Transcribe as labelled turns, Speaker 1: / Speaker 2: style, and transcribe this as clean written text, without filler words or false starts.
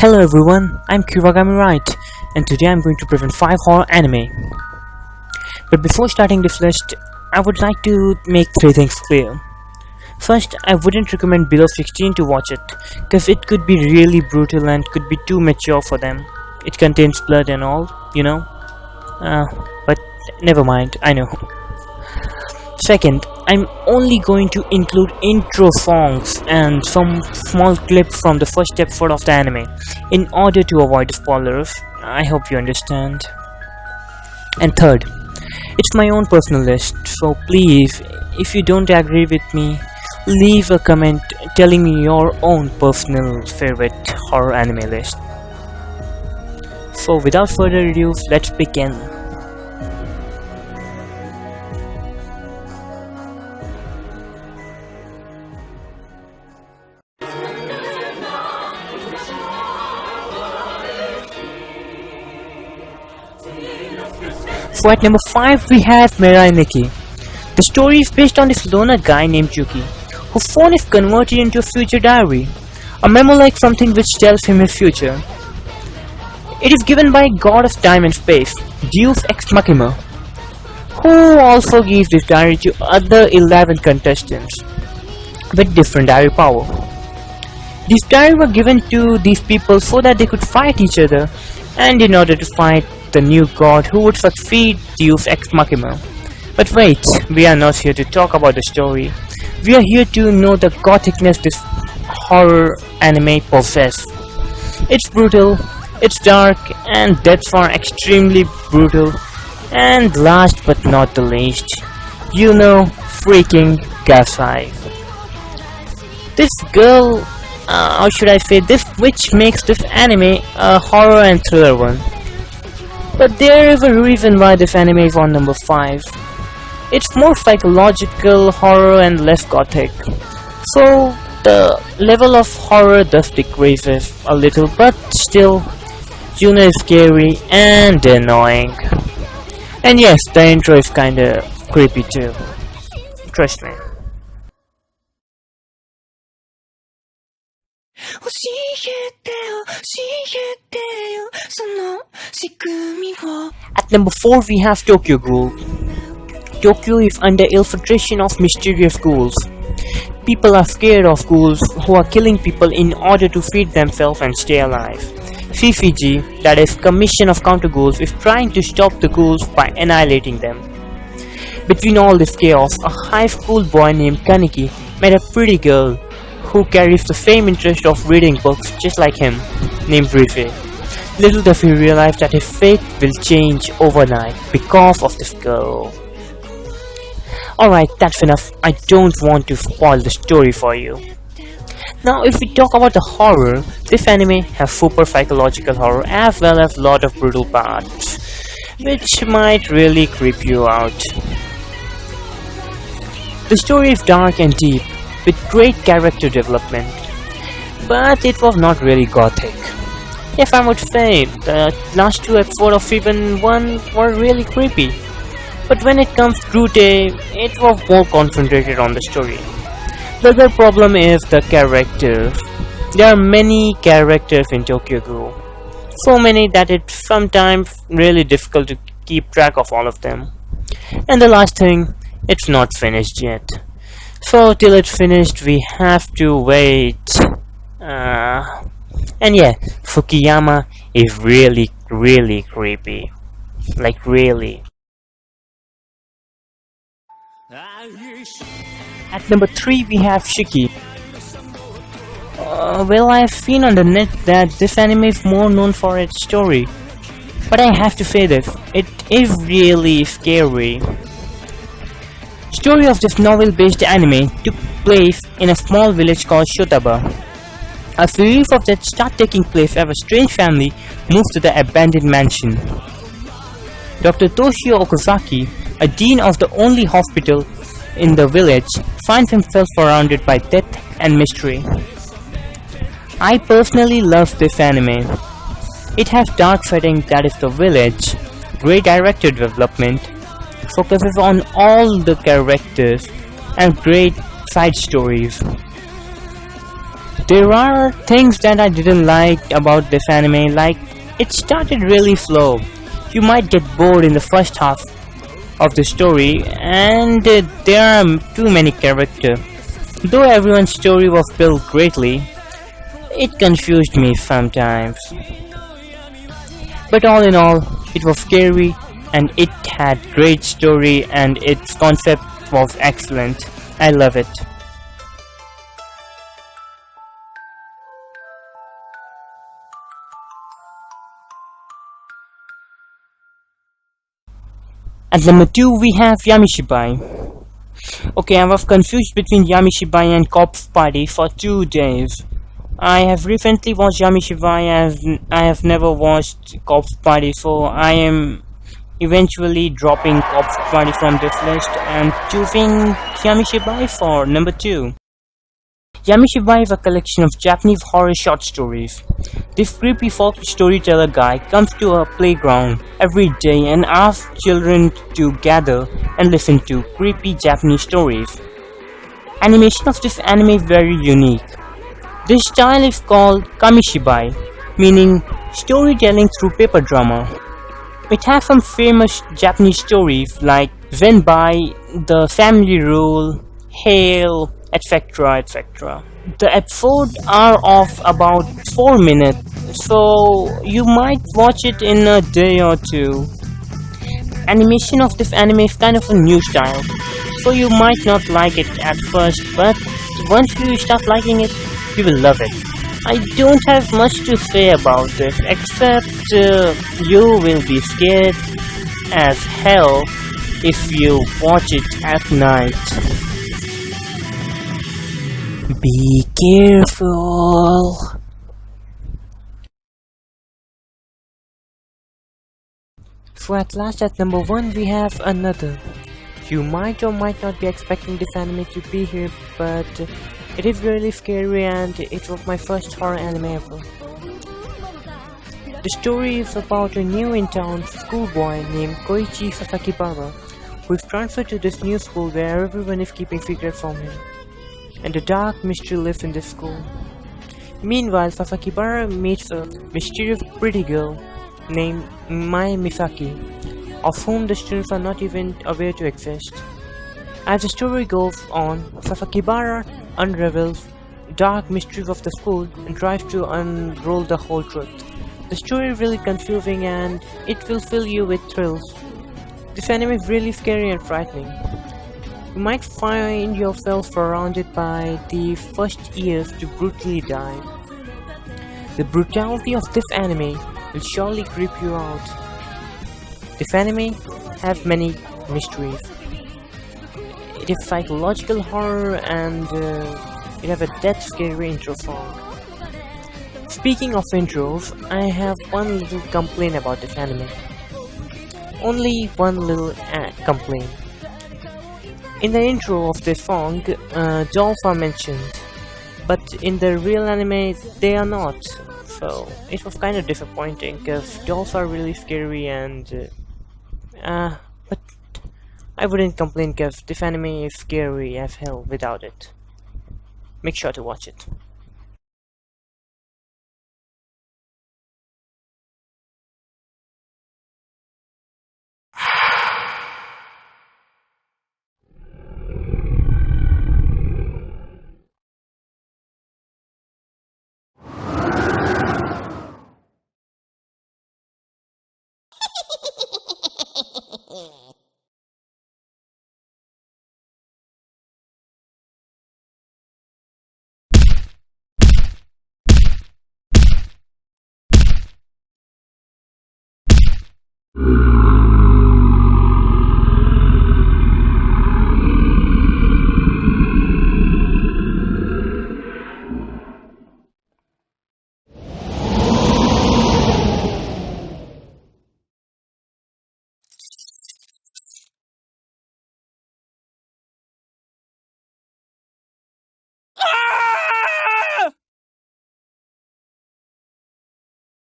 Speaker 1: Hello everyone, I'm Kiwagami Right, and today I'm going to present 5 horror anime. But before starting this list, I would like to make 3 things clear. First, I wouldn't recommend below 16 to watch it, cause it could be really brutal and could be too mature for them. It contains blood and all, you know. But never mind, I know. Second, I'm only going to include intro songs and some small clips from the first episode of the anime in order to avoid spoilers. I hope you understand. And third, it's my own personal list, so please, if you don't agree with me, leave a comment telling me your own personal favorite horror anime list. So without further ado, let's begin. So at number 5 we have Mirai Nikki. The story is based on this loner guy named Yuki, whose phone is converted into a future diary, a memo like something which tells him his future. It is given by god of time and space, Deus Ex Machina, who also gives this diary to other 11 contestants with different diary power. These diaries were given to these people so that they could fight each other, and in order to fight the new god who would succeed Deus Ex Machina. But wait, we are not here to talk about the story. We are here to know the gothicness this horror anime possesses. It's brutal, it's dark, and deaths are extremely brutal. And last but not the least, you know, freaking Gasai. This girl, how should I say, this which makes this anime a horror and thriller one. But there is a reason why this anime is on number 5. It's more psychological horror and less gothic. So the level of horror thus decreases a little, but still, Juno is scary and annoying. And yes, the intro is kinda creepy too. Trust me. 教えてよその仕組みを At number 4 we have Tokyo Ghoul. Tokyo is under infiltration of mysterious ghouls. People are scared of ghouls who are killing people in order to feed themselves and stay alive. CCG, that is Commission of Counter Ghouls, is trying to stop the ghouls by annihilating them. Between all this chaos, a high school boy named Kaneki met a pretty girl who carries the same interest of reading books just like him, named Rise. Little does he realize that his fate will change overnight because of this girl. Alright, that's enough. I don't want to spoil the story for you. Now if we talk about the horror, this anime has super psychological horror as well as lot of brutal parts, which might really creep you out. The story is dark and deep, with great character development, but it was not really gothic. Yes, I would say, the last 2 episodes of season 1 were really creepy, but when it comes to Brute, it was more concentrated on the story. The other problem is the characters. There are many characters in Tokyo Ghoul, so many that it's sometimes really difficult to keep track of all of them. And the last thing, it's not finished yet. So till it's finished we have to wait. And yeah, Fukuyama is really creepy. Like really. At number 3 we have Shiki. Well, I've seen on the net that this anime is more known for its story, but I have to say this, it is really scary. Story of this novel-based anime took place in a small village called Shotaba. A series of that start taking place as a strange family moves to the abandoned mansion. Dr. Toshio Okazaki, a dean of the only hospital in the village, finds himself surrounded by death and mystery. I personally love this anime. It has dark setting that is the village, great director development, focuses on all the characters and great side stories. There are things that I didn't like about this anime, like it started really slow. You might get bored in the first half of the story, and there are too many characters. Though everyone's story was built greatly, it confused me sometimes. But all in all, it was scary and it had great story and its concept was excellent. I love it. At number 2 we have Yamishibai. Okay, I was confused between Yamishibai and Corpse Party for 2 days. I have recently watched Yamishibai. I have never watched Corpse Party, so I am eventually dropping Corpse Party from this list and choosing Yamishibai for number 2. Yamishibai is a collection of Japanese horror short stories. This creepy folk storyteller guy comes to a playground every day and asks children to gather and listen to creepy Japanese stories. Animation of this anime is very unique. This style is called Kamishibai, meaning storytelling through paper drama. It has some famous Japanese stories like Zenbai, The Family Rule, Hail, etc. etc. The episodes are of about 4 minutes, so you might watch it in a day or two. Animation of this anime is kind of a new style, so you might not like it at first, but once you start liking it, you will love it. I don't have much to say about this, except you will be scared as hell if you watch it at night. Be careful. So at last at number 1 we have another. You might or might not be expecting this anime to be here, but it is really scary and it was my first horror anime ever. The story is about a new in town schoolboy named Koichi Sasakibara, who is transferred to this new school where everyone is keeping secrets from him, and a dark mystery lives in this school. Meanwhile, Sasakibara meets a mysterious pretty girl named Mai Misaki, of whom the students are not even aware to exist. As the story goes on, Sasakibara unravels dark mysteries of the school and tries to unroll the whole truth. The story is really confusing and it will fill you with thrills. This anime is really scary and frightening. You might find yourself surrounded by the first years to brutally die. The brutality of this anime will surely creep you out. This anime has many mysteries. It is psychological horror and it has a death scary intro song. Speaking of intros, I have one little complaint about this anime. Only one little complaint. In the intro of this song, dolls are mentioned, but in the real anime they are not. So it was kind of disappointing because dolls are really scary and but I wouldn't complain because this anime is scary as hell without it. Make sure to watch it.